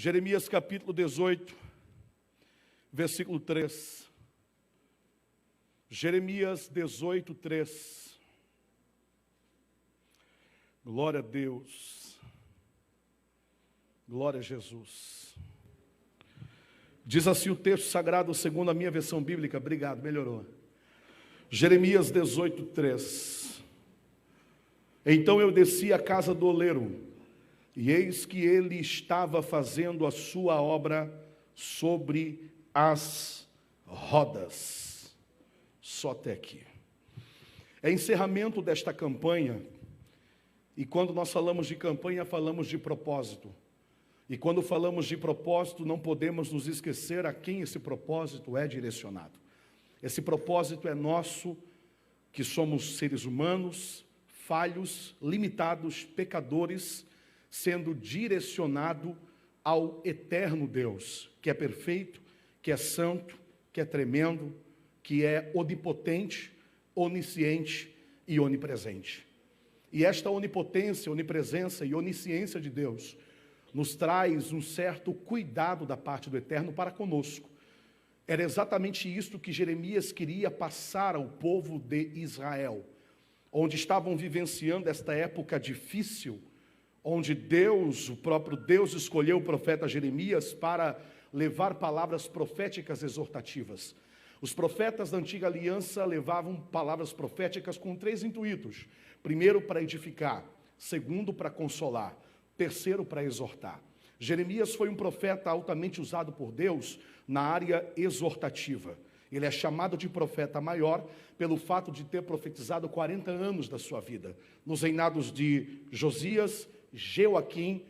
Jeremias capítulo 18, versículo 3. Jeremias 18, 3. Glória a Deus. Glória a Jesus. Diz assim o texto sagrado, segundo a minha versão bíblica. Obrigado, melhorou. Jeremias 18, 3. Então eu desci à casa do oleiro, e eis que ele estava fazendo a sua obra sobre as rodas. Só até aqui. É encerramento desta campanha, e quando nós falamos de campanha, falamos de propósito. E quando falamos de propósito, não podemos nos esquecer a quem esse propósito é direcionado. Esse propósito é nosso, que somos seres humanos, falhos, limitados, pecadores, sendo direcionado ao eterno Deus, que é perfeito, que é santo, que é tremendo, que é onipotente, onisciente e onipresente. E esta onipotência, onipresença e onisciência de Deus nos traz um certo cuidado da parte do Eterno para conosco. Era exatamente isto que Jeremias queria passar ao povo de Israel, onde estavam vivenciando esta época difícil, onde Deus, o próprio Deus, escolheu o profeta Jeremias para levar palavras proféticas exortativas. Os profetas da antiga aliança levavam palavras proféticas com 3 intuitos. Primeiro, para edificar. Segundo, para consolar. Terceiro, para exortar. Jeremias foi um profeta altamente usado por Deus na área exortativa. Ele é chamado de profeta maior pelo fato de ter profetizado 40 anos da sua vida, nos reinados de Josias, Joaquim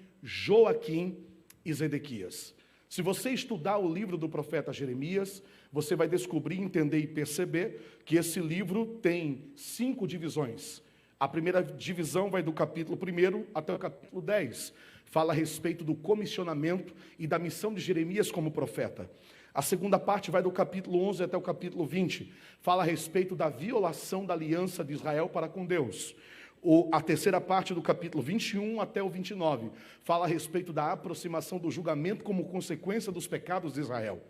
e Zedequias. Se você estudar o livro do profeta Jeremias, você vai descobrir, entender e perceber que esse livro tem 5 divisões. A primeira divisão vai do capítulo 1 até o capítulo 10. Fala a respeito do comissionamento e da missão de Jeremias como profeta. A segunda parte vai do capítulo 11 até o capítulo 20. Fala a respeito da violação da aliança de Israel para com Deus. A terceira parte do capítulo 21 até o 29 fala a respeito da aproximação do julgamento como consequência dos pecados de Israel.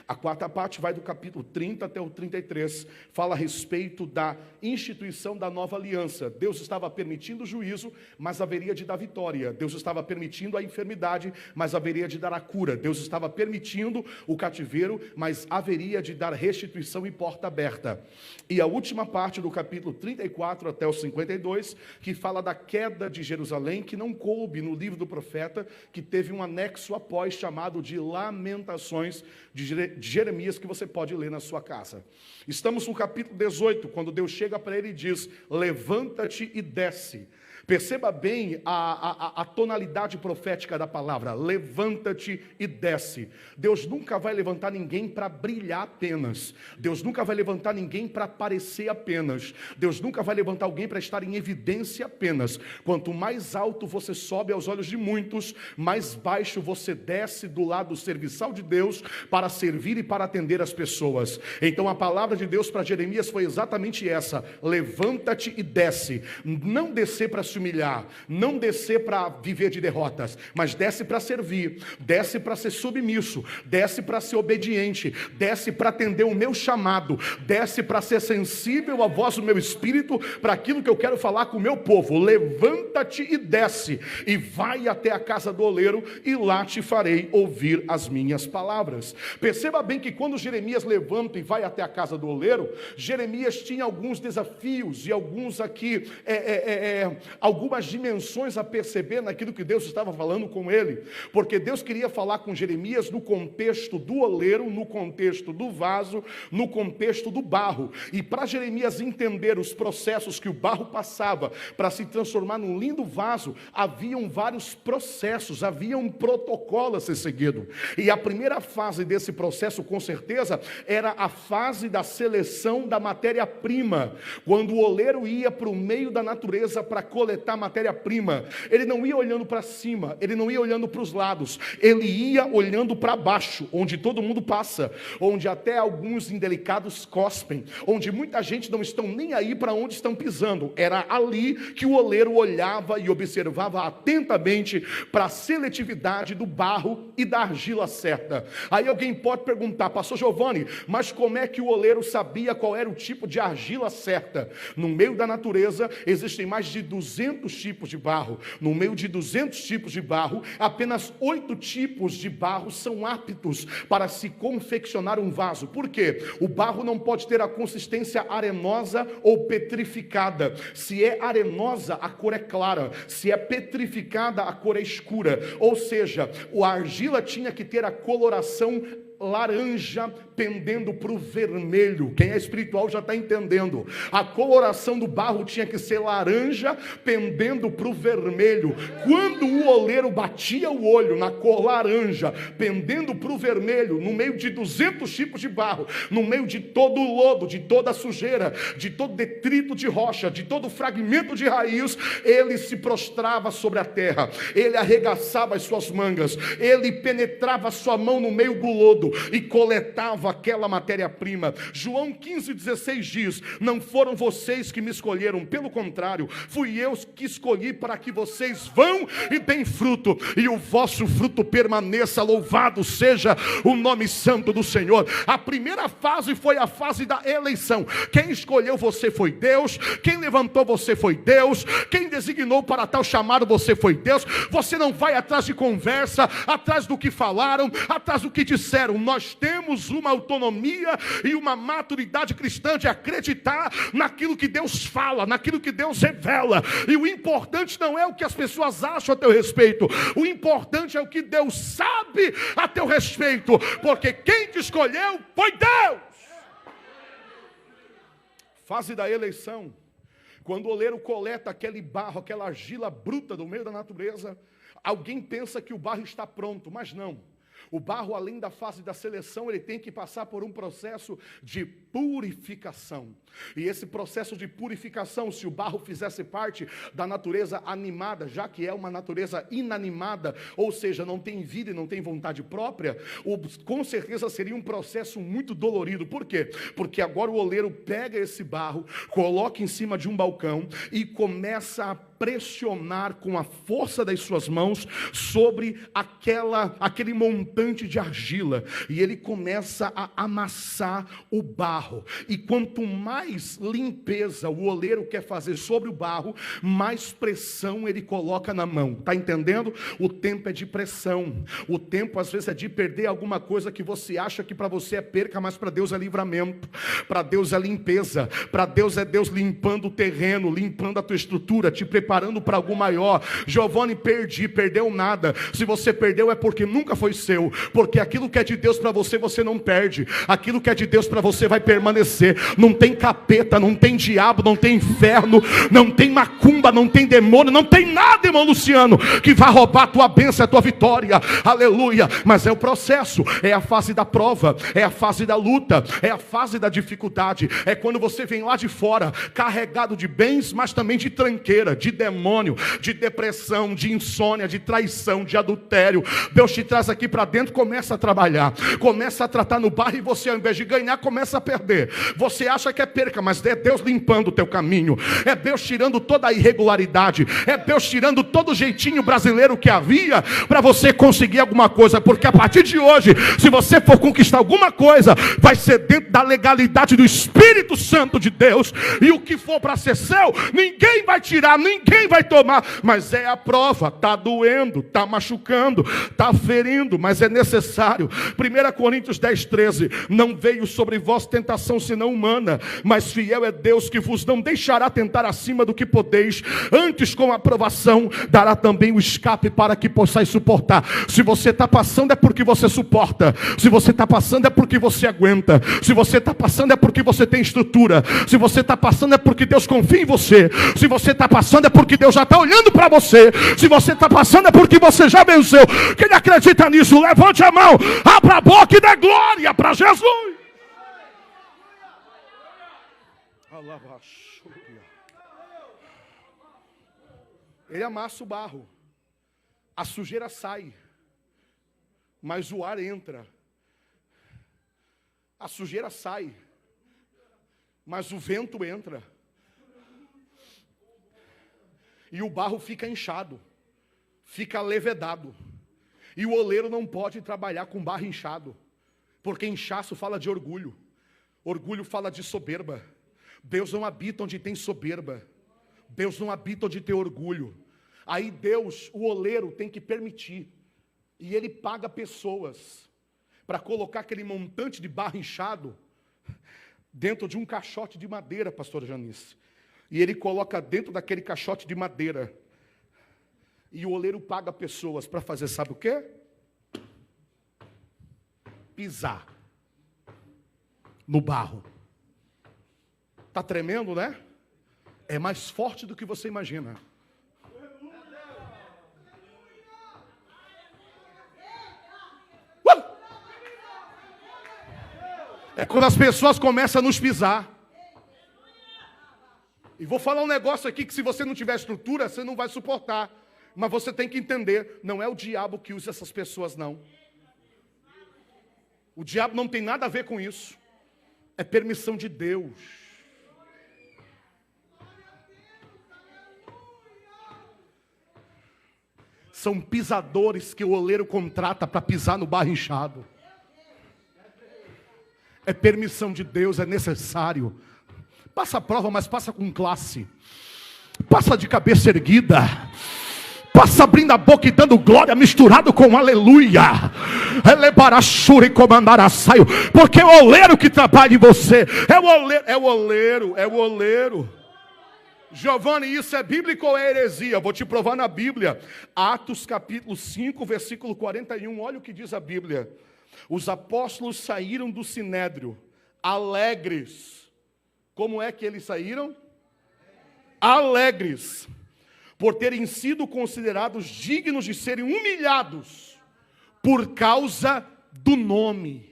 A quarta parte vai do capítulo 30 até o 33, fala a respeito da instituição da nova aliança. Deus estava permitindo o juízo, mas haveria de dar vitória. Deus estava permitindo a enfermidade, mas haveria de dar a cura. Deus estava permitindo o cativeiro, mas haveria de dar restituição e porta aberta. E a última parte do capítulo 34 até o 52, que fala da queda de Jerusalém, que não coube no livro do profeta, que teve um anexo após chamado de Lamentações de Jeremias, que você pode ler na sua casa. Estamos no capítulo 18, quando Deus chega para ele e diz: levanta-te e desce. Perceba bem a tonalidade profética da palavra, levanta-te e desce. Deus nunca vai levantar ninguém para brilhar apenas. Deus nunca vai levantar ninguém para aparecer apenas. Deus nunca vai levantar alguém para estar em evidência apenas. Quanto mais alto você sobe aos olhos de muitos, mais baixo você desce do lado serviçal de Deus para servir e para atender as pessoas. Então a palavra de Deus para Jeremias foi exatamente essa: levanta-te e desce. Não descer para se humilhar, não descer para viver de derrotas, mas desce para servir, desce para ser submisso, desce para ser obediente, desce para atender o meu chamado, desce para ser sensível à voz do meu espírito, para aquilo que eu quero falar com o meu povo. Levanta-te e desce, e vai até a casa do oleiro, e lá te farei ouvir as minhas palavras. Perceba bem que quando Jeremias levanta e vai até a casa do oleiro, Jeremias tinha alguns desafios e alguns aqui algumas dimensões a perceber naquilo que Deus estava falando com ele, porque Deus queria falar com Jeremias no contexto do oleiro, no contexto do vaso, no contexto do barro, e para Jeremias entender os processos que o barro passava para se transformar num lindo vaso, haviam vários processos, havia um protocolo a ser seguido, e a primeira fase desse processo, com certeza, era a fase da seleção da matéria-prima, quando o oleiro ia para o meio da natureza para coletar coletar matéria-prima, ele não ia olhando para cima, ele não ia olhando para os lados, ele ia olhando para baixo, onde todo mundo passa, onde até alguns indelicados cospem, onde muita gente não estão nem aí para onde estão pisando. Era ali que o oleiro olhava e observava atentamente para a seletividade do barro e da argila certa. Aí alguém pode perguntar: pastor Giovanni, mas como é que o oleiro sabia qual era o tipo de argila certa? No meio da natureza existem mais de 200 tipos de barro. No meio de 200 tipos de barro, apenas 8 tipos de barro são aptos para se confeccionar um vaso. Por quê? O barro não pode ter a consistência arenosa ou petrificada. Se é arenosa, a cor é clara. Se é petrificada, a cor é escura. Ou seja, a argila tinha que ter a coloração laranja pendendo para o vermelho. Quem é espiritual já está entendendo. A coloração do barro tinha que ser laranja pendendo para o vermelho. Quando o oleiro batia o olho na cor laranja pendendo para o vermelho, no meio de 200 tipos de barro, no meio de todo o lodo, de toda a sujeira, de todo detrito de rocha, de todo fragmento de raiz, ele se prostrava sobre a terra, ele arregaçava as suas mangas, ele penetrava a sua mão no meio do lodo e coletava aquela matéria-prima. João 15,16 diz: não foram vocês que me escolheram, pelo contrário, fui eu que escolhi para que vocês vão e deem fruto, e o vosso fruto permaneça. Louvado seja o nome santo do Senhor. A primeira fase foi a fase da eleição. Quem escolheu você foi Deus, quem levantou você foi Deus, quem designou para tal chamado você foi Deus. Você não vai atrás de conversa, atrás do que falaram, atrás do que disseram. Nós temos uma autonomia e uma maturidade cristã de acreditar naquilo que Deus fala, naquilo que Deus revela. E o importante não é o que as pessoas acham a teu respeito, o importante é o que Deus sabe a teu respeito, porque quem te escolheu foi Deus. Fase da eleição. Quando o oleiro coleta aquele barro, aquela argila bruta do meio da natureza, alguém pensa que o barro está pronto, mas não. O barro, além da fase da seleção, ele tem que passar por um processo de purificação. E esse processo de purificação, se o barro fizesse parte da natureza animada, já que é uma natureza inanimada, ou seja, não tem vida e não tem vontade própria, com certeza seria um processo muito dolorido. Por quê? Porque agora o oleiro pega esse barro, coloca em cima de um balcão e começa a pressionar com a força das suas mãos sobre aquele montante de argila, e ele começa a amassar o barro. E quanto mais limpeza o oleiro quer fazer sobre o barro, mais pressão ele coloca na mão. Está entendendo? O tempo é de pressão. O tempo às vezes é de perder alguma coisa que você acha que para você é perca, mas para Deus é livramento, para Deus é limpeza, para Deus é Deus limpando o terreno, limpando a tua estrutura, te preparando para algo maior. Giovanni, perdeu nada. Se você perdeu é porque nunca foi seu, porque aquilo que é de Deus para você, você não perde. Aquilo que é de Deus para você vai permanecer. Não tem capeta, não tem diabo, não tem inferno, não tem macumba, não tem demônio, não tem nada, irmão Luciano, que vai roubar a tua bênção, a tua vitória. Aleluia. Mas é o processo, é a fase da prova, é a fase da luta, é a fase da dificuldade. É quando você vem lá de fora carregado de bens, mas também de tranqueira, de demônio, de depressão, de insônia, de traição, de adultério. Deus te traz aqui para dentro, começa a trabalhar, começa a tratar no barro, e você, ao invés de ganhar, começa a perder. Você acha que é perca, mas é Deus limpando o teu caminho, é Deus tirando toda a irregularidade, é Deus tirando todo o jeitinho brasileiro que havia para você conseguir alguma coisa. Porque a partir de hoje, se você for conquistar alguma coisa, vai ser dentro da legalidade do Espírito Santo de Deus, e o que for para ser seu, ninguém vai tirar, ninguém vai tomar. Mas é a prova, está doendo, está machucando, está ferindo, mas é necessário. 1 Coríntios 10:13, não veio sobre vós tentação senão humana, mas fiel é Deus, que vos não deixará tentar acima do que podeis, antes com a aprovação dará também o escape para que possais suportar. Se você está passando é porque você suporta, se você está passando é porque você aguenta, se você está passando é porque você tem estrutura, se você está passando é porque Deus confia em você, se você está passando é porque Deus já está olhando para você, se você está passando é porque você já venceu. Quem acredita nisso, levante a mão, abra a boca e dê glória para Jesus. Ele amassa o barro. A sujeira sai, mas o ar entra. A sujeira sai, mas o vento entra. E o barro fica inchado, fica levedado. E o oleiro não pode trabalhar com barro inchado, porque inchaço fala de orgulho. Orgulho fala de soberba. Deus não habita onde tem soberba. Deus não habita onde tem orgulho. Aí Deus, o oleiro, tem que permitir. E ele paga pessoas para colocar aquele montante de barro inchado dentro de um caixote de madeira, pastor Janice. E ele coloca dentro daquele caixote de madeira. E o oleiro paga pessoas para fazer, sabe o quê? Pisar no barro. Tá tremendo, né? É mais forte do que você imagina. É quando as pessoas começam a nos pisar. E vou falar um negócio aqui que se você não tiver estrutura, você não vai suportar. Mas você tem que entender, não é o diabo que usa essas pessoas, não. O diabo não tem nada a ver com isso. É permissão de Deus. São pisadores que o oleiro contrata para pisar no barro inchado. É permissão de Deus, é necessário. Passa a prova, mas passa com classe. Passa de cabeça erguida. Passa abrindo a boca e dando glória misturado com aleluia. Elebarachura e comandar a saio. Porque é o oleiro que trabalha em você. É o oleiro, é o oleiro, é o oleiro. Giovanni, isso é bíblico ou é heresia? Vou te provar na Bíblia. Atos capítulo 5, versículo 41. Olha o que diz a Bíblia. Os apóstolos saíram do sinédrio alegres. Como é que eles saíram? Alegres, por terem sido considerados dignos de serem humilhados por causa do nome.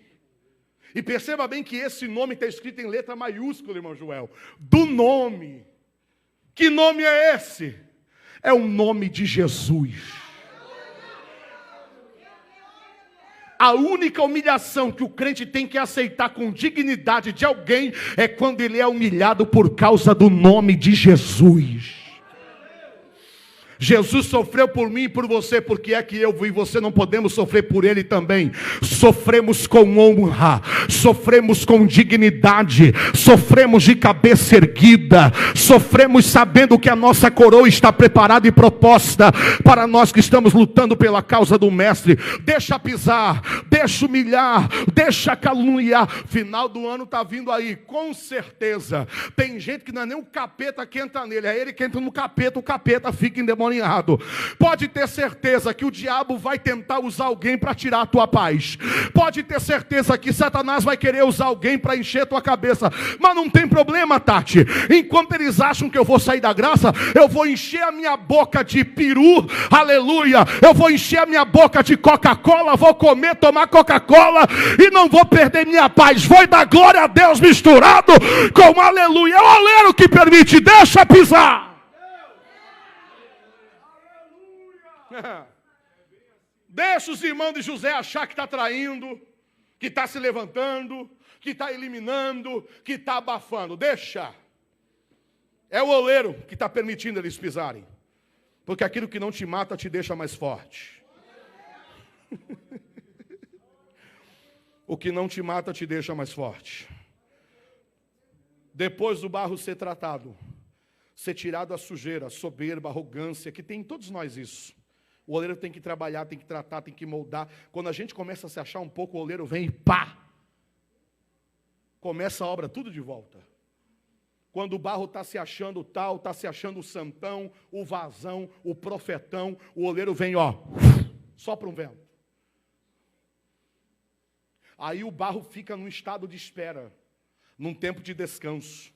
E perceba bem que esse nome está escrito em letra maiúscula, irmão Joel. Do nome. Que nome é esse? É o nome de Jesus. A única humilhação que o crente tem que aceitar com dignidade de alguém é quando ele é humilhado por causa do nome de Jesus. Jesus sofreu por mim e por você, porque é que eu e você não podemos sofrer por Ele também. Sofremos com honra, sofremos com dignidade, sofremos de cabeça erguida, sofremos sabendo que a nossa coroa está preparada e proposta para nós que estamos lutando pela causa do Mestre. Deixa pisar, deixa humilhar, deixa caluniar. Final do ano está vindo aí, com certeza. Tem gente que não é nem o capeta que entra nele, é ele que entra no capeta, o capeta fica endemoniado. Pode ter certeza que o diabo vai tentar usar alguém para tirar a tua paz. Pode ter certeza que Satanás vai querer usar alguém para encher a tua cabeça. Mas não tem problema, Tati. Enquanto eles acham que eu vou sair da graça, eu vou encher a minha boca de peru, aleluia. Eu vou encher a minha boca de Coca-Cola, vou comer, tomar Coca-Cola e não vou perder minha paz. Vou dar glória a Deus misturado com aleluia. É o oleiro que permite, deixa pisar. Deixa os irmãos de José achar que está traindo, que está se levantando, que está eliminando, que está abafando. Deixa. É o oleiro que está permitindo eles pisarem. Porque aquilo que não te mata te deixa mais forte. O que não te mata te deixa mais forte. Depois do barro ser tratado, ser tirado a sujeira, a soberba, a arrogância, que tem em todos nós isso. O oleiro tem que trabalhar, tem que tratar, tem que moldar. Quando a gente começa a se achar um pouco, o oleiro vem e pá! Começa a obra tudo de volta. Quando o barro está se achando tal, está se achando o santão, o vazão, o profetão, o oleiro vem, ó, sopra um vento. Aí o barro fica num estado de espera, num tempo de descanso,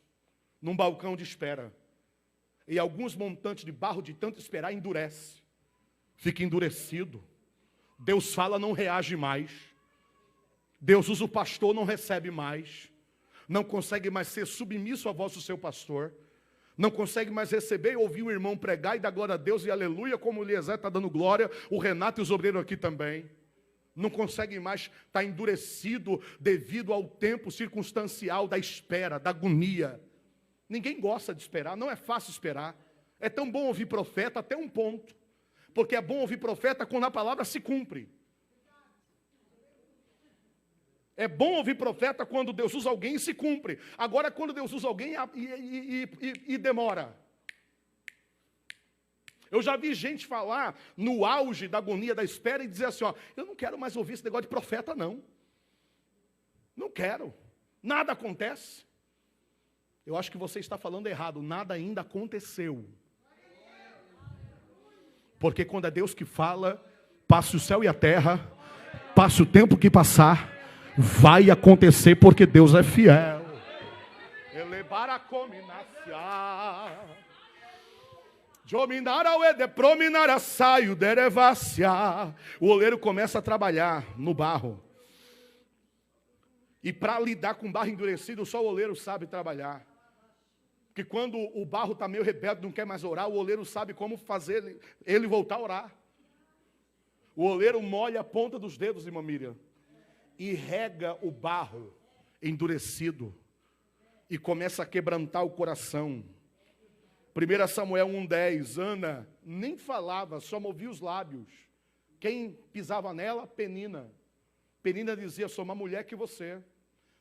num balcão de espera. E alguns montantes de barro, de tanto esperar, endurece. Fica endurecido. Deus fala, não reage mais. Deus usa o pastor, não recebe mais. Não consegue mais ser submisso à voz do seu pastor. Não consegue mais receber e ouvir o irmão pregar e dar glória a Deus e aleluia, como o Eliezer está dando glória, o Renato e os obreiros aqui também. Não consegue mais estar endurecido devido ao tempo circunstancial da espera, da agonia. Ninguém gosta de esperar, não é fácil esperar. É tão bom ouvir profeta até um ponto. Porque é bom ouvir profeta quando a palavra se cumpre. É bom ouvir profeta quando Deus usa alguém e se cumpre. Agora, quando Deus usa alguém e demora. Eu já vi gente falar no auge da agonia, da espera, e dizer assim, ó, eu não quero mais ouvir esse negócio de profeta, não. Não quero. Nada acontece. Eu acho que você está falando errado. Nada ainda aconteceu. Porque quando é Deus que fala, passe o céu e a terra, passe o tempo que passar, vai acontecer porque Deus é fiel. Elevar a cominacia. O oleiro começa a trabalhar no barro. E para lidar com barro endurecido, só o oleiro sabe trabalhar. Porque quando o barro está meio rebelde, não quer mais orar, o oleiro sabe como fazer ele voltar a orar. O oleiro molha a ponta dos dedos, irmã Miriam, e rega o barro endurecido. E começa a quebrantar o coração. 1 Samuel 1,10, Ana nem falava, só movia os lábios. Quem pisava nela? Penina. Penina dizia, sou uma mulher que você,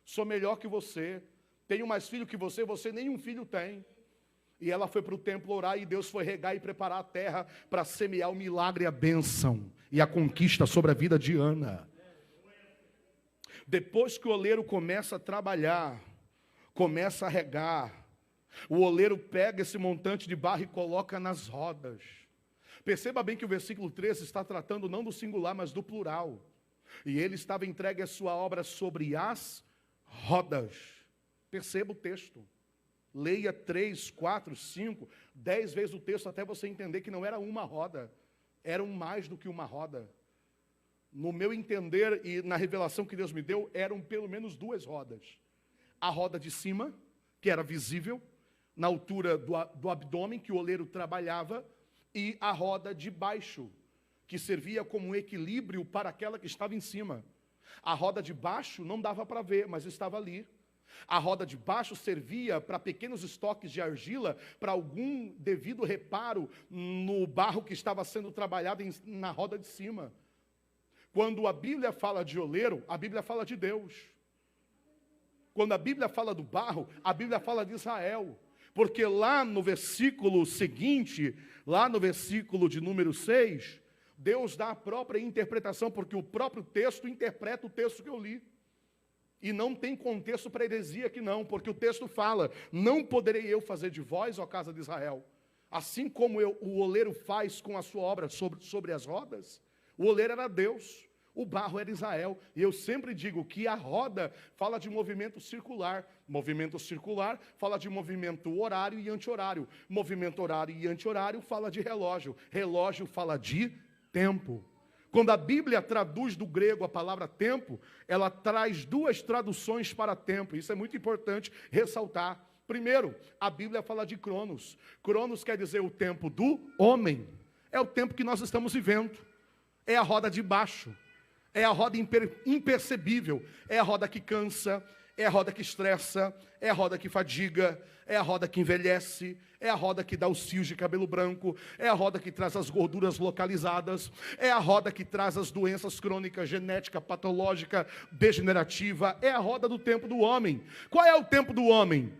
sou melhor que você, tenho mais filho que você nenhum filho tem. E ela foi para o templo orar e Deus foi regar e preparar a terra para semear o milagre e a bênção e a conquista sobre a vida de Ana. Depois que o oleiro começa a trabalhar, começa a regar, o oleiro pega esse montante de barro e coloca nas rodas. Perceba bem que o versículo 13 está tratando não do singular, mas do plural. E ele estava entregue a sua obra sobre as rodas. Perceba o texto. Leia 3, 4, 5, 10 vezes o texto até você entender que não era uma roda. Eram mais do que uma roda. No meu entender e na revelação que Deus me deu, eram pelo menos 2 rodas. A roda de cima, que era visível, na altura do abdômen, que o oleiro trabalhava, e a roda de baixo, que servia como um equilíbrio para aquela que estava em cima. A roda de baixo não dava para ver, mas estava ali. A roda de baixo servia para pequenos estoques de argila, para algum devido reparo no barro que estava sendo trabalhado na roda de cima. Quando a Bíblia fala de oleiro, a Bíblia fala de Deus. Quando a Bíblia fala do barro, a Bíblia fala de Israel. Porque lá no versículo seguinte, lá no versículo de número 6, Deus dá a própria interpretação, porque o próprio texto interpreta o texto que eu li. E não tem contexto para heresia aqui não, porque o texto fala, não poderei eu fazer de vós, ó casa de Israel, assim como o oleiro faz com a sua obra sobre as rodas. O oleiro era Deus, o barro era Israel. E eu sempre digo que a roda fala de movimento circular. Movimento circular fala de movimento horário e anti-horário. Movimento horário e anti-horário fala de relógio. Relógio fala de tempo. Quando a Bíblia traduz do grego a palavra tempo, ela traz 2 traduções para tempo. Isso é muito importante ressaltar. Primeiro, a Bíblia fala de cronos. Cronos quer dizer o tempo do homem. É o tempo que nós estamos vivendo. É a roda de baixo. É a roda impercebível. É a roda que cansa. É a roda que estressa. É a roda que fadiga. É a roda que envelhece. É a roda que dá os fios de cabelo branco. É a roda que traz as gorduras localizadas. É a roda que traz as doenças crônicas, genética, patológica, degenerativa. É a roda do tempo do homem. Qual é o tempo do homem?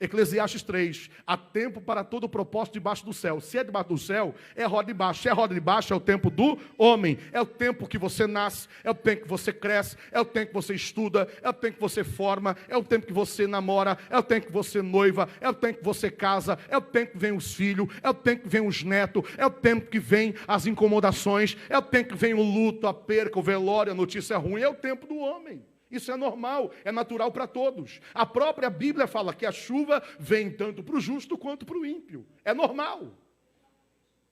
Eclesiastes 3, há tempo para todo o propósito debaixo do céu. Se é debaixo do céu, é roda de baixo. Se é roda de baixo, é o tempo do homem. É o tempo que você nasce, é o tempo que você cresce, é o tempo que você estuda, é o tempo que você forma, é o tempo que você namora, é o tempo que você noiva, é o tempo que você casa, é o tempo que vem os filhos, é o tempo que vem os netos, é o tempo que vem as incomodações, é o tempo que vem o luto, a perca, o velório, a notícia ruim, é o tempo do homem. Isso é normal, é natural para todos. A própria Bíblia fala que a chuva vem tanto para o justo quanto para o ímpio. É normal.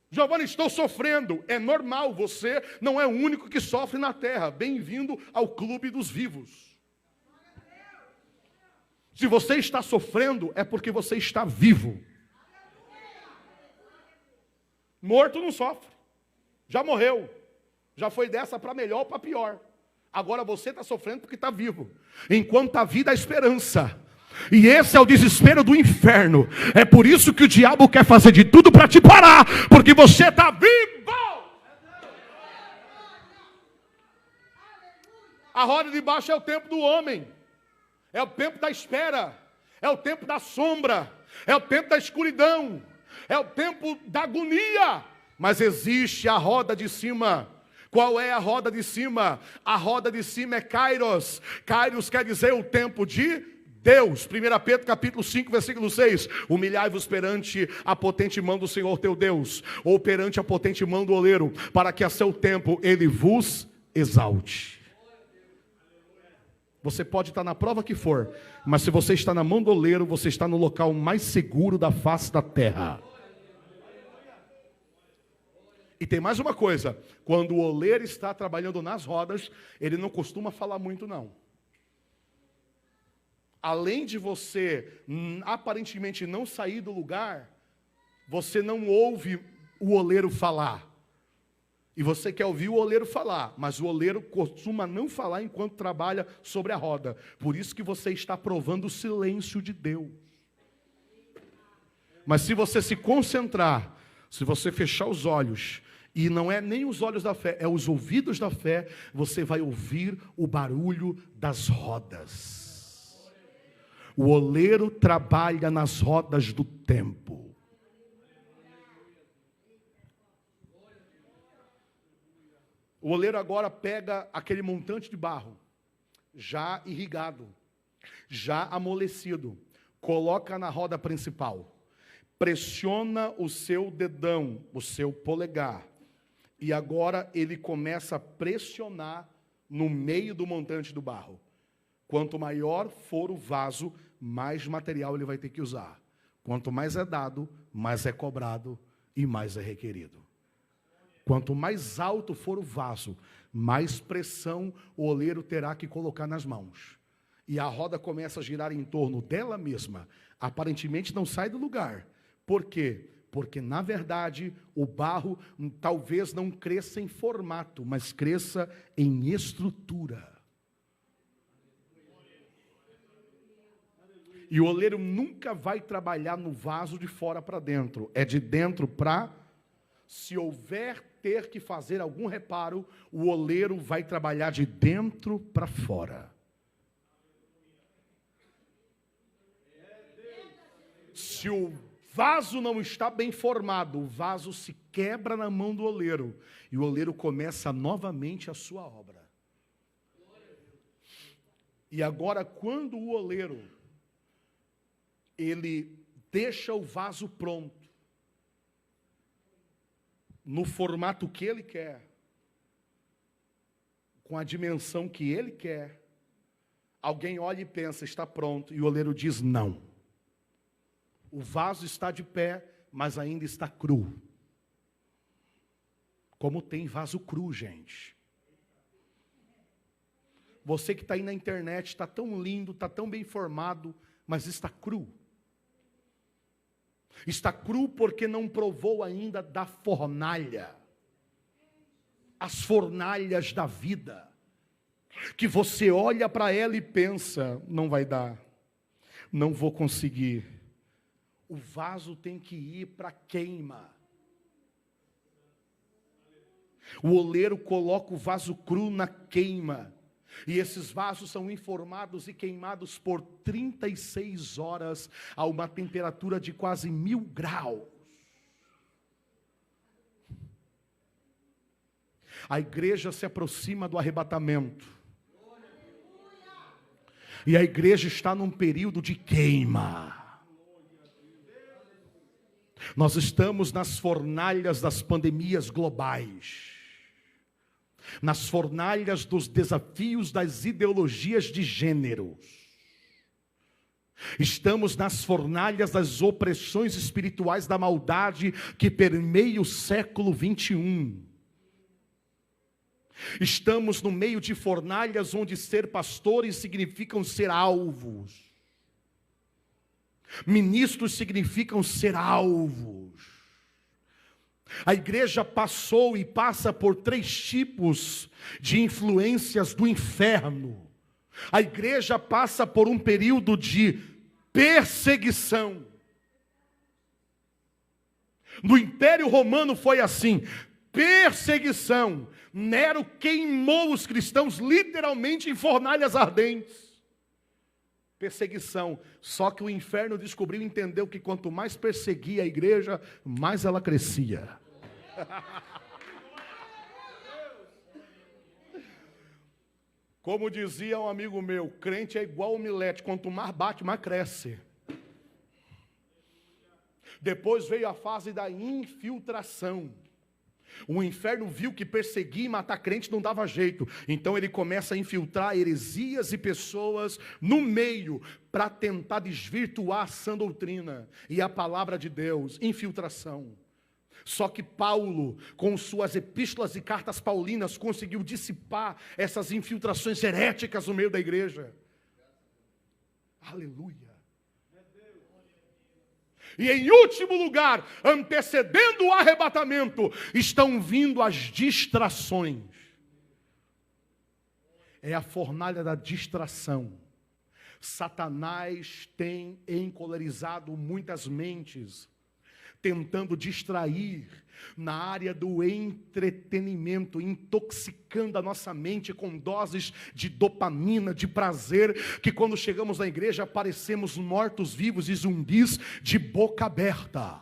Giovanni, estou sofrendo. É normal, você não é o único que sofre na terra. Bem-vindo ao clube dos vivos. Se você está sofrendo, é porque você está vivo. Morto não sofre. Já morreu. Já foi dessa para melhor ou para pior. Agora você está sofrendo porque está vivo. Enquanto a vida, há esperança. E esse é o desespero do inferno. É por isso que o diabo quer fazer de tudo para te parar. Porque você está vivo. A roda de baixo é o tempo do homem. É o tempo da espera. É o tempo da sombra. É o tempo da escuridão. É o tempo da agonia. Mas existe a roda de cima. Qual é a roda de cima? A roda de cima é Kairos. Kairos quer dizer o tempo de Deus. 1 Pedro capítulo 5, versículo 6. Humilhai-vos perante a potente mão do Senhor teu Deus, ou perante a potente mão do oleiro, para que a seu tempo ele vos exalte. Você pode estar na prova que for, mas se você está na mão do oleiro, você está no local mais seguro da face da terra. E tem mais uma coisa, quando o oleiro está trabalhando nas rodas, ele não costuma falar muito não. Além de você aparentemente não sair do lugar, você não ouve o oleiro falar. E você quer ouvir o oleiro falar, mas o oleiro costuma não falar enquanto trabalha sobre a roda. Por isso que você está provando o silêncio de Deus. Mas se você se concentrar, se você fechar os olhos, e não é nem os olhos da fé, é os ouvidos da fé, você vai ouvir o barulho das rodas. O oleiro trabalha nas rodas do tempo. O oleiro agora pega aquele montante de barro, já irrigado, já amolecido, coloca na roda principal, pressiona o seu dedão, o seu polegar, e agora ele começa a pressionar no meio do montante do barro. Quanto maior for o vaso, mais material ele vai ter que usar. Quanto mais é dado, mais é cobrado e mais é requerido. Quanto mais alto for o vaso, mais pressão o oleiro terá que colocar nas mãos. E a roda começa a girar em torno dela mesma. Aparentemente não sai do lugar. Por quê? Porque, na verdade, o barro talvez não cresça em formato, mas cresça em estrutura. E o oleiro nunca vai trabalhar no vaso de fora para dentro. É de dentro para... Se houver ter que fazer algum reparo, o oleiro vai trabalhar de dentro para fora. Se o vaso não está bem formado, o vaso se quebra na mão do oleiro. E o oleiro começa novamente a sua obra. E agora, quando o oleiro, ele deixa o vaso pronto, no formato que ele quer, com a dimensão que ele quer, alguém olha e pensa, está pronto, e o oleiro diz não. O vaso está de pé, mas ainda está cru. Como tem vaso cru, gente. Você que está aí na internet, está tão lindo, está tão bem formado, mas está cru. Está cru porque não provou ainda da fornalha. As fornalhas da vida. Que você olha para ela e pensa, não vai dar. Não vou conseguir. O vaso tem que ir para queima. O oleiro coloca o vaso cru na queima. E esses vasos são enformados e queimados por 36 horas a uma temperatura de quase 1000 graus. A igreja se aproxima do arrebatamento. E a igreja está num período de queima. Nós estamos nas fornalhas das pandemias globais. Nas fornalhas dos desafios das ideologias de gênero. Estamos nas fornalhas das opressões espirituais da maldade que permeia o século 21. Estamos no meio de fornalhas onde ser pastores significam ser alvos. Ministros significam ser alvos. A igreja passou e passa por 3 tipos de influências do inferno. A igreja passa por um período de perseguição. No Império Romano foi assim, perseguição. Nero queimou os cristãos literalmente em fornalhas ardentes. Perseguição. Só que o inferno descobriu e entendeu que quanto mais perseguia a igreja, mais ela crescia. Como dizia um amigo meu, crente é igual omelete, quanto mais bate, mais cresce. Depois veio a fase da infiltração. O inferno viu que perseguir e matar crente não dava jeito. Então ele começa a infiltrar heresias e pessoas no meio para tentar desvirtuar a sã doutrina e a palavra de Deus. Infiltração. Só que Paulo, com suas epístolas e cartas paulinas, conseguiu dissipar essas infiltrações heréticas no meio da igreja. Aleluia. E em último lugar, antecedendo o arrebatamento, estão vindo as distrações. É a fornalha da distração. Satanás tem encolerizado muitas mentes, tentando distrair na área do entretenimento, intoxicando a nossa mente com doses de dopamina, de prazer, que quando chegamos na igreja parecemos mortos-vivos e zumbis de boca aberta.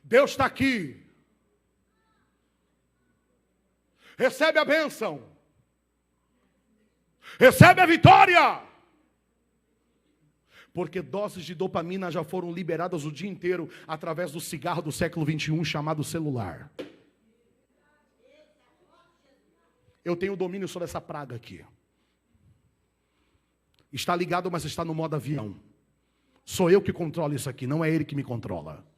Deus está aqui. Recebe a bênção. Recebe a vitória. Porque doses de dopamina já foram liberadas o dia inteiro através do cigarro do século 21 chamado celular. Eu tenho domínio sobre essa praga aqui. Está ligado, mas está no modo avião. Sou eu que controlo isso aqui, não é ele que me controla.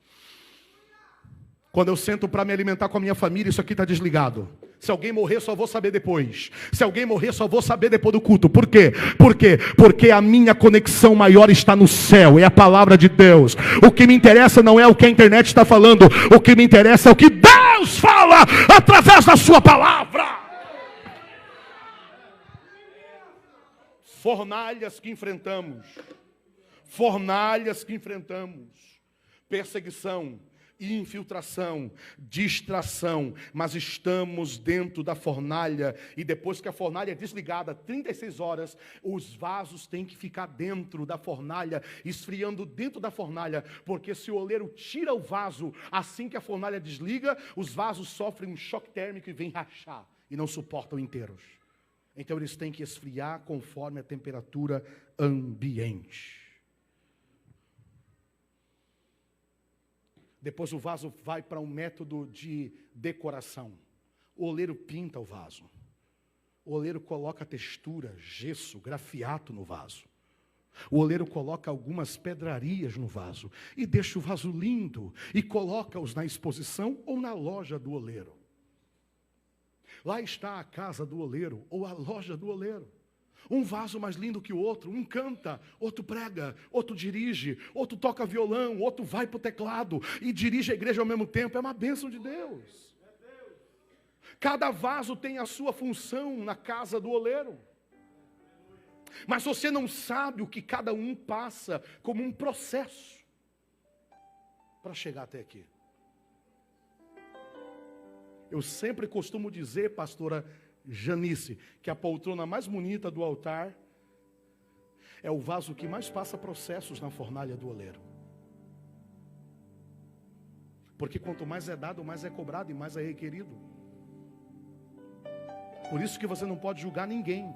Quando eu sento para me alimentar com a minha família, isso aqui está desligado. Se alguém morrer, só vou saber depois. Se alguém morrer, só vou saber depois do culto. Por quê? Porque a minha conexão maior está no céu. É a palavra de Deus. O que me interessa não é o que a internet está falando. O que me interessa é o que Deus fala através da sua palavra. Fornalhas que enfrentamos. Fornalhas que enfrentamos. Perseguição. Infiltração, distração, mas estamos dentro da fornalha, e depois que a fornalha é desligada, 36 horas, os vasos têm que ficar dentro da fornalha, esfriando dentro da fornalha, porque se o oleiro tira o vaso, assim que a fornalha desliga, os vasos sofrem um choque térmico e vêm rachar, e não suportam inteiros. Então eles têm que esfriar conforme a temperatura ambiente. Depois o vaso vai para um método de decoração. O oleiro pinta o vaso. O oleiro coloca textura, gesso, grafiato no vaso. O oleiro coloca algumas pedrarias no vaso e deixa o vaso lindo e coloca-os na exposição ou na loja do oleiro. Lá está a casa do oleiro ou a loja do oleiro. Um vaso mais lindo que o outro, um canta, outro prega, outro dirige, outro toca violão, outro vai para o teclado e dirige a igreja ao mesmo tempo. É uma bênção de Deus. Cada vaso tem a sua função na casa do oleiro. Mas você não sabe o que cada um passa como um processo para chegar até aqui. Eu sempre costumo dizer, pastora Janice, que a poltrona mais bonita do altar é o vaso que mais passa processos na fornalha do oleiro. Porque quanto mais é dado, mais é cobrado e mais é requerido. Por isso que você não pode julgar ninguém.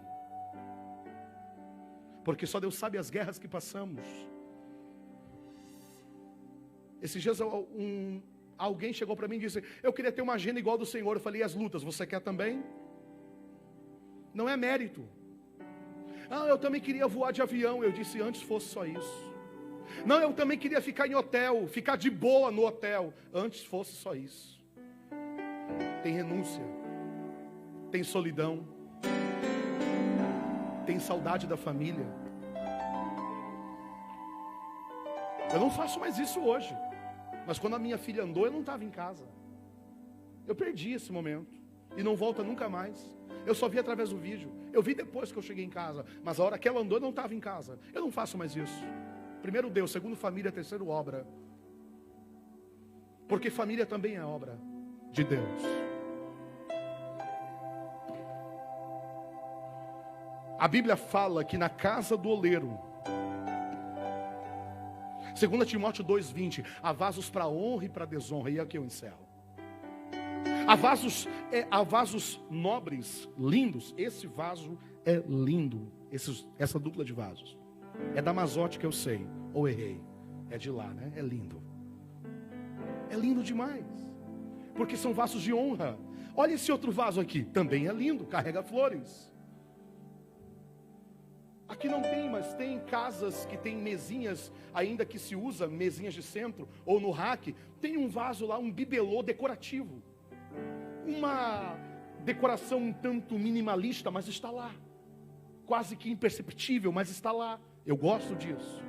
Porque só Deus sabe as guerras que passamos. Esses dias alguém chegou para mim e disse: eu queria ter uma agenda igual do Senhor. Eu falei: e as lutas, você quer também? Não é mérito. Eu também queria voar de avião. Eu disse: antes fosse só isso. Não, eu também queria ficar em hotel, ficar de boa no hotel. Antes fosse só isso. Tem renúncia, tem solidão, tem saudade da família. Eu não faço mais isso hoje. Mas quando a minha filha andou, eu não estava em casa. Eu perdi esse momento. E não volta nunca mais. Eu só vi através do vídeo. Eu vi depois que eu cheguei em casa. Mas a hora que ela andou, eu não estava em casa. Eu não faço mais isso. Primeiro Deus, segundo família, terceiro obra. Porque família também é obra de Deus. A Bíblia fala que na casa do oleiro, 2 Timóteo 2,20, há vasos para honra e para desonra. E aqui eu encerro. Há vasos nobres, lindos. Esse vaso é lindo. Essa dupla de vasos. É da Mazote que eu sei. Ou errei. É de lá, né? É lindo. É lindo demais. Porque são vasos de honra. Olha esse outro vaso aqui. Também é lindo. Carrega flores. Aqui não tem, mas tem casas que tem mesinhas, ainda que se usa, mesinhas de centro, ou no rack, tem um vaso lá, um bibelô decorativo. Uma decoração um tanto minimalista, mas está lá. Quase que imperceptível, mas está lá. Eu gosto disso.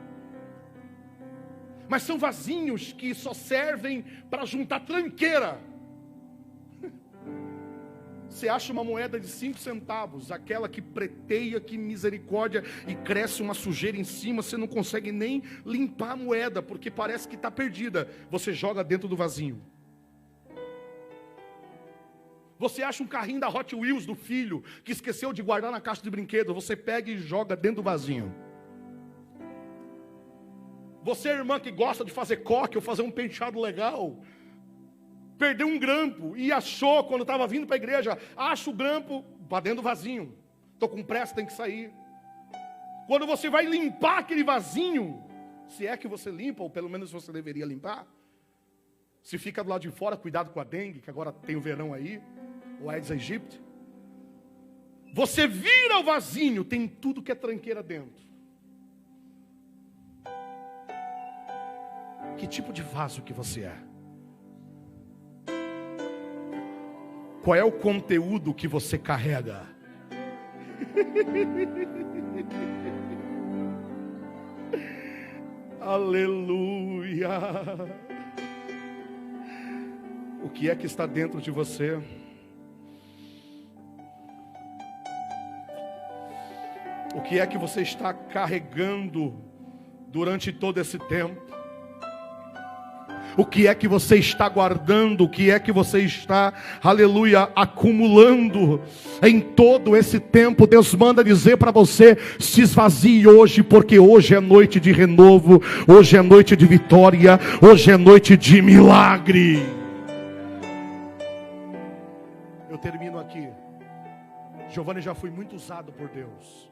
Mas são vasinhos que só servem para juntar tranqueira. Você acha uma moeda de 5 centavos, aquela que preteia, que misericórdia, e cresce uma sujeira em cima, você não consegue nem limpar a moeda, porque parece que está perdida. Você joga dentro do vasinho. Você acha um carrinho da Hot Wheels do filho, que esqueceu de guardar na caixa de brinquedo, você pega e joga dentro do vasinho. Você, irmã, que gosta de fazer coque ou fazer um penteado legal, perdeu um grampo e achou, quando estava vindo para a igreja, acha o grampo para dentro do vasinho. Estou com pressa, tem que sair. Quando você vai limpar aquele vasinho, se é que você limpa, ou pelo menos você deveria limpar, se fica do lado de fora, cuidado com a dengue, que agora tem o verão aí, o Aedes aegypti. Você vira o vasinho, tem tudo que é tranqueira dentro. Que tipo de vaso que você é? Qual é o conteúdo que você carrega? Aleluia! O que é que está dentro de você? O que é que você está carregando durante todo esse tempo? O que é que você está guardando? O que é que você está, aleluia, acumulando em todo esse tempo? Deus manda dizer para você: se esvazie hoje, porque hoje é noite de renovo, hoje é noite de vitória, hoje é noite de milagre. Eu termino aqui. Giovanni, já fui muito usado por Deus.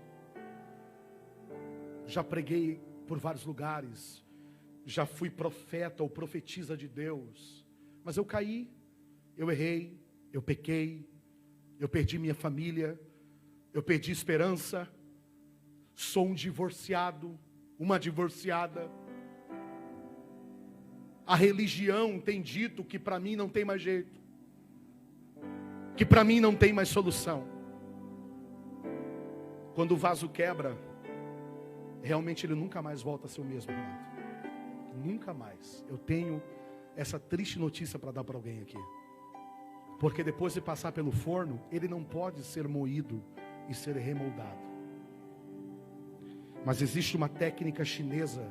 Já preguei por vários lugares. Já fui profeta ou profetisa de Deus, mas eu caí, eu errei, eu pequei, eu perdi minha família, eu perdi esperança, sou um divorciado, uma divorciada. A religião tem dito que para mim não tem mais jeito, que para mim não tem mais solução. Quando o vaso quebra, realmente ele nunca mais volta a ser o mesmo, Renato. Nunca mais. Eu tenho essa triste notícia para dar para alguém aqui. Porque depois de passar pelo forno, ele não pode ser moído e ser remoldado. Mas existe uma técnica chinesa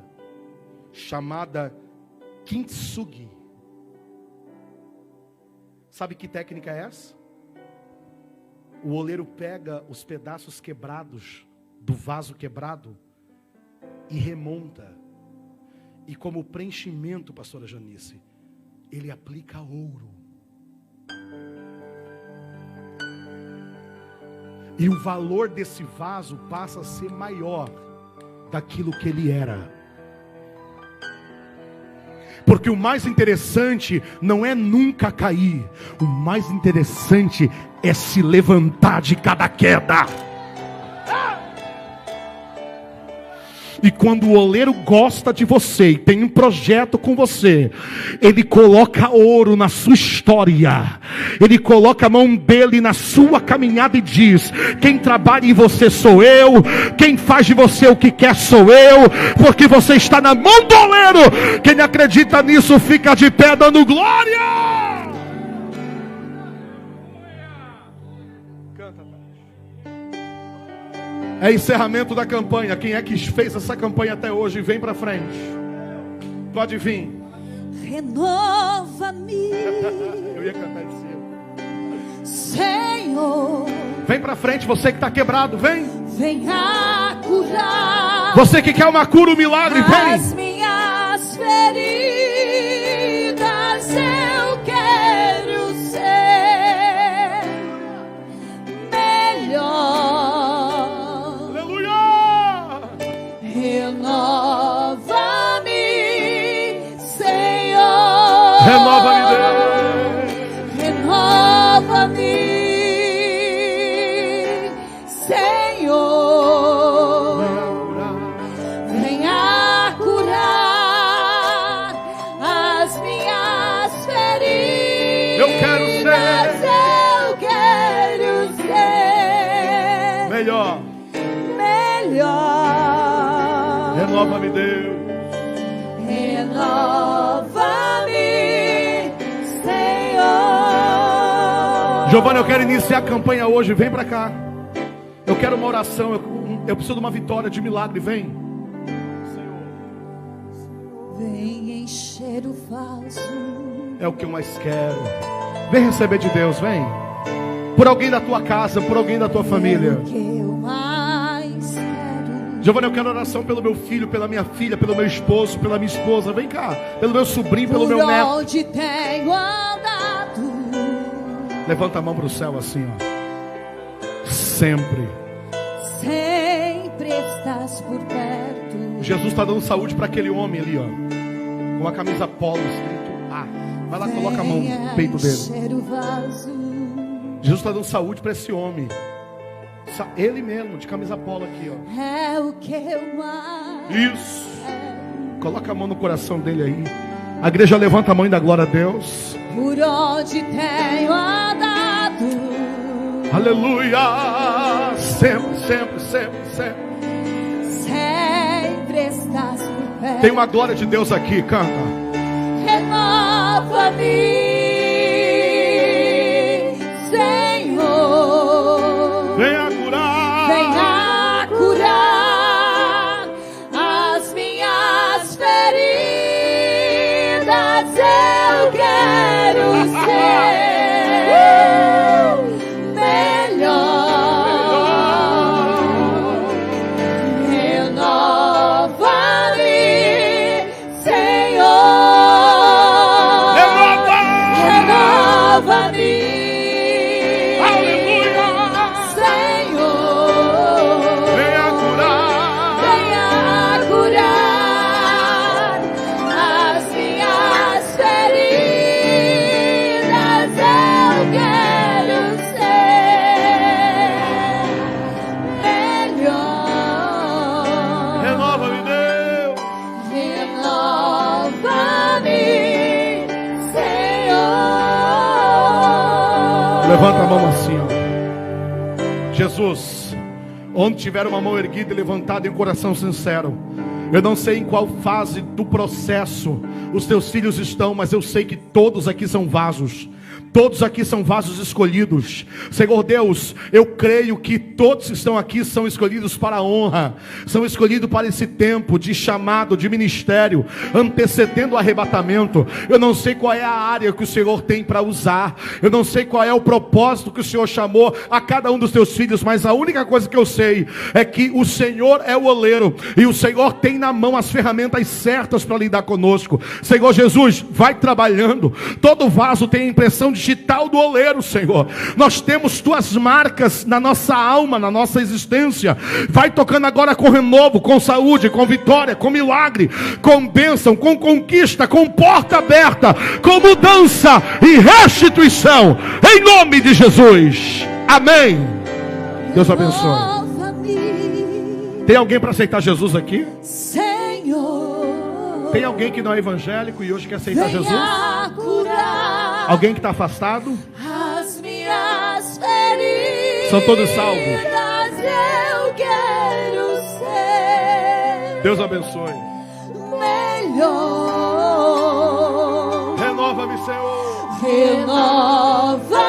chamada kintsugi. Sabe que técnica é essa? O oleiro pega os pedaços quebrados do vaso quebrado e remonta. E como preenchimento, pastora Janice, ele aplica ouro. E o valor desse vaso passa a ser maior daquilo que ele era. Porque o mais interessante não é nunca cair. O mais interessante é se levantar de cada queda. E quando o oleiro gosta de você e tem um projeto com você, ele coloca ouro na sua história. Ele coloca a mão dele na sua caminhada e diz: quem trabalha em você sou eu, quem faz de você o que quer sou eu, porque você está na mão do oleiro. Quem acredita nisso fica de pé dando glória. É encerramento da campanha. Quem é que fez essa campanha até hoje? Vem para frente. Pode vir. Renova-me. Eu ia cantar de cima. Senhor. Vem para frente, você que está quebrado, vem. Venha curar. Você que quer uma cura, um milagre, vem. As minhas feridas eu quero ser melhor. Renova-me, Senhor. Renova-me, Deus. Renova-me, Senhor. Venha curar as minhas feridas. Eu quero ser melhor. Renova-me, Deus. Renova-me, Senhor. Giovana, eu quero iniciar a campanha hoje. Vem para cá. Eu quero uma oração. Eu preciso de uma vitória, de milagre. Vem. Vem encher o vaso. É o que eu mais quero. Vem receber de Deus, vem. Por alguém da tua casa, por alguém da tua família. É o que eu mais quero. Giovana, eu quero oração pelo meu filho, pela minha filha, pelo meu esposo, pela minha esposa. Vem cá. Pelo meu sobrinho, pelo meu neto. Por onde tenho andado. Levanta a mão para o céu assim, ó. Sempre. Sempre estás por perto. Jesus está dando saúde para aquele homem ali, ó. Com a camisa polo escrito A. Vai lá, coloca a mão no peito dele. Jesus está dando saúde para esse homem. Ele mesmo, de camisa polo aqui, ó. É o que eu mais. Isso. Coloca a mão no coração dele aí. A igreja levanta a mão e dá glória a Deus. Por onde tenho andado. Aleluia. Sempre, sempre, sempre, sempre. Sempre estás por perto. Tem uma glória de Deus aqui, canta. Renova-me, Senhor. Venha curar. Venha curar as minhas feridas. Eu quero ser melhor. Renova-me, Senhor. Renova-me. Levanta a mão assim, ó. Jesus, onde tiver uma mão erguida e levantada em coração sincero, eu não sei em qual fase do processo os teus filhos estão, mas eu sei que todos aqui são vasos. Todos aqui são vasos escolhidos. Senhor Deus, eu creio que todos que estão aqui são escolhidos para a honra. São escolhidos para esse tempo de chamado, de ministério, antecedendo o arrebatamento. Eu não sei qual é a área que o Senhor tem para usar. Eu não sei qual é o propósito que o Senhor chamou a cada um dos teus filhos. Mas a única coisa que eu sei é que o Senhor é o oleiro. E o Senhor tem na mão as ferramentas certas para lidar conosco. Senhor Jesus, vai trabalhando. Todo vaso tem a impressão digital do oleiro, Senhor. Nós temos tuas marcas na nossa alma, na nossa existência. Vai tocando agora com renovo, com saúde, com vitória, com milagre, com bênção, com conquista, com porta aberta, com mudança e restituição, em nome de Jesus, amém. Deus abençoe. Tem alguém para aceitar Jesus aqui? Tem alguém que não é evangélico e hoje quer aceitar Jesus? venha curar Alguém que está afastado? as minhas feridas. São todos salvos. Eu quero ser Deus abençoe. melhor. Renova-me, Senhor. Renova